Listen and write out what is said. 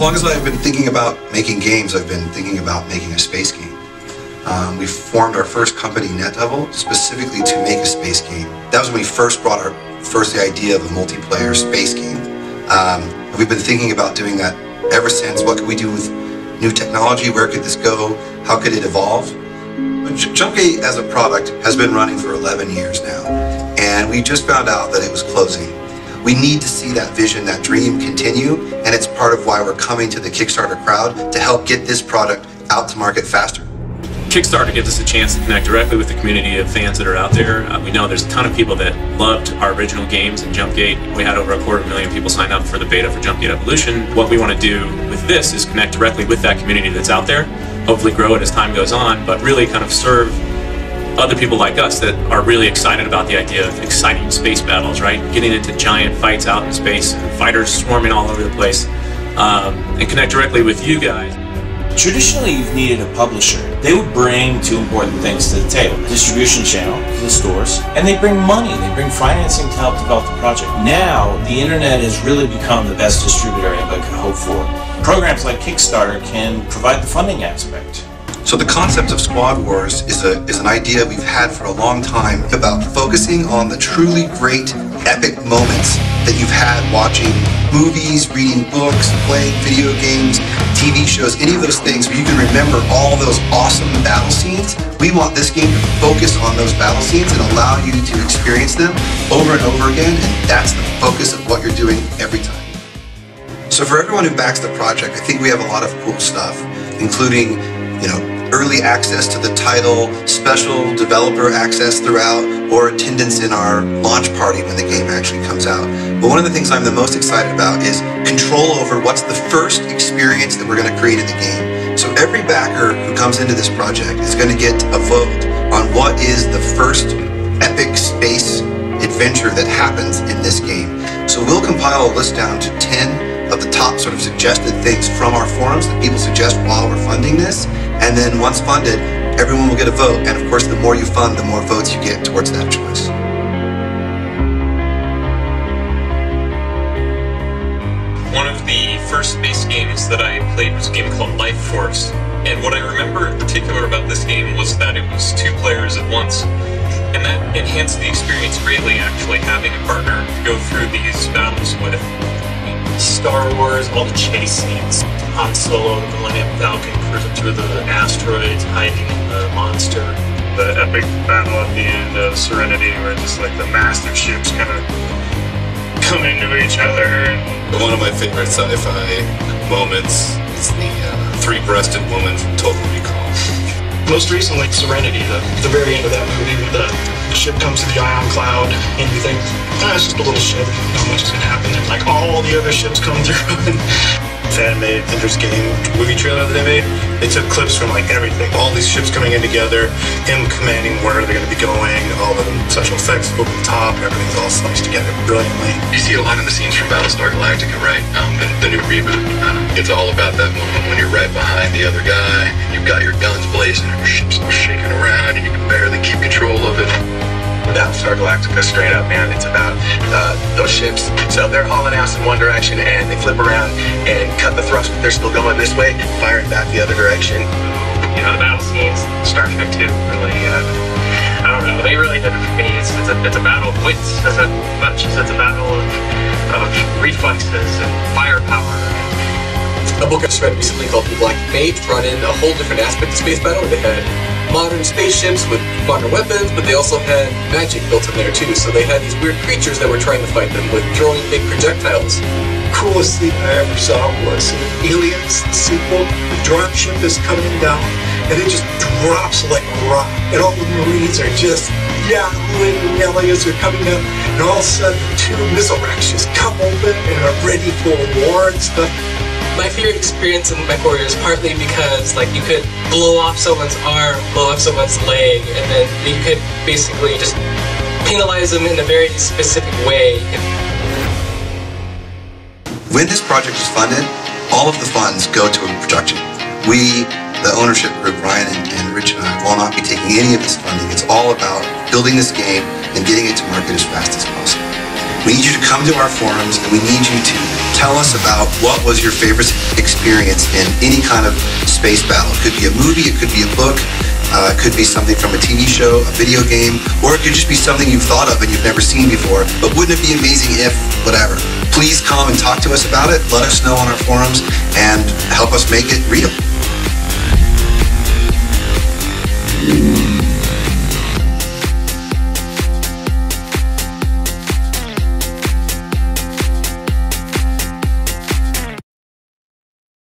long as I've been thinking about making games, I've been thinking about making a space game. We formed our first company, NetDevil, specifically to make a space game. That was when we first brought the idea of a multiplayer space game. We've been thinking about doing that ever since. What could we do with new technology? Where could this go? How could it evolve? Jumpgate as a product has been running for 11 years now, and we just found out that it was closing. We need to see that vision, that dream continue, and it's part of why we're coming to the Kickstarter crowd to help get this product out to market faster. Kickstarter gives us a chance to connect directly with the community of fans that are out there. We know there's a ton of people that loved our original games in Jumpgate. We had over 250,000 people sign up for the beta for Jumpgate Evolution. What we want to do with this is connect directly with that community that's out there, hopefully grow it as time goes on, but really kind of serve other people like us that are really excited about the idea of exciting space battles, right? Getting into giant fights out in space and fighters swarming all over the place, and connect directly with you guys. Traditionally, you've needed a publisher. They would bring two important things to the table: distribution channel to the stores, and they bring money, they bring financing to help develop the project. Now, the internet has really become the best distributor anybody could hope for. Programs like Kickstarter can provide the funding aspect. So the concept of Squad Wars is an idea we've had for a long time about focusing on the truly great, epic moments that you've had watching movies, reading books, playing video games, TV shows, any of those things where you can remember all those awesome battle scenes. We want this game to focus on those battle scenes and allow you to experience them over and over again, and that's the focus of what you're doing every time. So for everyone who backs the project, I think we have a lot of cool stuff, including early access to the title, special developer access throughout, or attendance in our launch party when the game actually comes out. But one of the things I'm the most excited about is control over what's the first experience that we're going to create in the game. So every backer who comes into this project is going to get a vote on what is the first epic space adventure that happens in this game. So we'll compile a list down to 10 of the top sort of suggested things from our forums that people suggest while we're funding this. And then once funded, everyone will get a vote. And of course, the more you fund, the more votes you get towards that choice. One of the first space games that I played was a game called Life Force. And what I remember in particular about this game was that it was 2 players at once. And that enhanced the experience greatly, actually having a partner to go through these battles with. Star Wars, all the chase scenes, Han Solo, the Millennium Falcon cruising through the asteroids, hiding the monster. The epic battle at the end of Serenity, where just like the master ships kind of come into each other. One of my favorite sci-fi moments is the three-breasted woman from Total Recall. Most recently, Serenity, the very end of that movie, the ship comes to the ion cloud, and you think, it's just a little ship, not much is going to happen, and like all the other ships come through. Fan-made Ender's Game movie trailer that they made, they took clips from like everything, all these ships coming in together, him commanding where they're going to be going, all the special effects over the top, everything's all sliced together brilliantly. You see a lot of the scenes from Battlestar Galactica, right? The new reboot. It's all about that moment when you're right behind the other guy, and you've got your guns blazing, and your ship's shaking around, and you can barely keep control of it. Battlestar Galactica, straight up, man. It's about those ships. So they're hauling ass in one direction and they flip around and cut the thrust, but they're still going this way, firing back the other direction. The battle scenes, Star Trek 2, really, I don't know, they really did it for me. It's a battle of wits as much as it's a battle of reflexes and firepower. A book I just read recently called The Black Mage brought in a whole different aspect of space battle. They had modern spaceships with modern weapons, but they also had magic built in there too. So they had these weird creatures that were trying to fight them with throwing big projectiles. Coolest thing I ever saw was in Aliens sequel. The dropship is coming down, and it just drops like a rock, and all the Marines are just yahooing and yelling as they're coming down, and all of a sudden 2 missile racks just come open and are ready for war and stuff. My favorite experience in MechWarrior is partly because you could blow off someone's arm, blow off someone's leg, and then you could basically just penalize them in a very specific way. When this project is funded, all of the funds go to a production. We, the ownership group, Ryan and Rich and I, will not be taking any of this funding. It's all about building this game and getting it to market as fast as possible. We need you to come to our forums, and we need you to tell us about what was your favorite experience in any kind of space battle. It could be a movie, it could be a book, it could be something from a TV show, a video game, or it could just be something you've thought of and you've never seen before. But wouldn't it be amazing if, whatever. Please come and talk to us about it. Let us know on our forums and help us make it real.